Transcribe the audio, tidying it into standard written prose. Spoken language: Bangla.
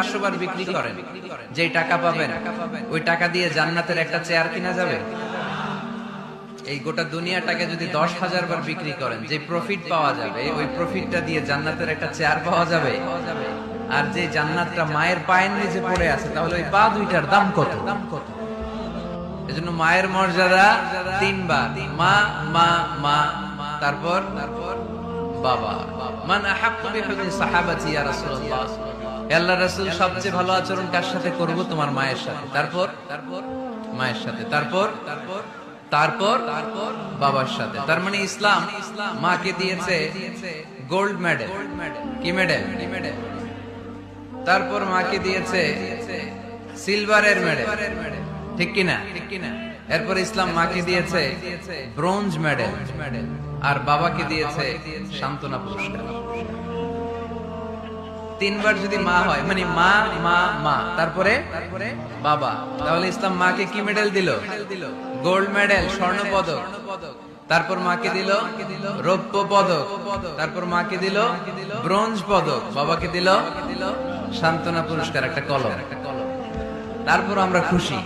500 বার বিক্রি করেন, যেই টাকা পাবেন ওই টাকা দিয়ে জান্নাতের একটা চেয়ার কিনা যাবে? এই গোটা দুনিয়াটাকে যদি 10,000 বার বিক্রি করেন, যে প্রফিট পাওয়া যাবে ওই প্রফিটটা দিয়ে জান্নাতের একটা চেয়ার পাওয়া যাবে? আর যে জান্নাতটা মায়ের পায়ের নিচে পড়ে আছে, তাহলে ওই পা দুইটার দাম কত? এজন্য মায়ের মর্যাদা 3 বার, মা মা মা, তারপর বাবা। মান আহাক্কু বিহুবি সাহাবাতি ইয়া রাসূলুল্লাহ, হে আল্লাহর রাসূল সবচেয়ে ভালো আচরণ কার সাথে করব? তোমার মায়ের সাথে। তারপর মায়ের সাথে, তারপর বাবার সাথে। তার মানে ইসলাম মাকে দিয়েছে গোল্ড মেডেল। কি মেডেল? তারপর মাকে দিয়েছে সিলভারের মেডেল, ঠিক কিনা? এরপর ইসলাম মাকে দিয়েছে ব্রোঞ্জ মেডেল, আর বাবাকে দিয়েছে সান্ত্বনা পুরস্কার। 3 বার যদি মা হয়, মানে মা মা মা, তারপরে বাবা, তাহলে ইসলাম মাকে কি মেডেল দিল? গোল্ড মেডেল, স্বর্ণ পদক। তারপর মাকে দিল রৌপ্য পদক। তারপর মাকে দিল ব্রোঞ্জ পদক। বাবাকে দিল সান্ত্বনা পুরস্কার, একটা কলম। তারপর আমরা খুশি।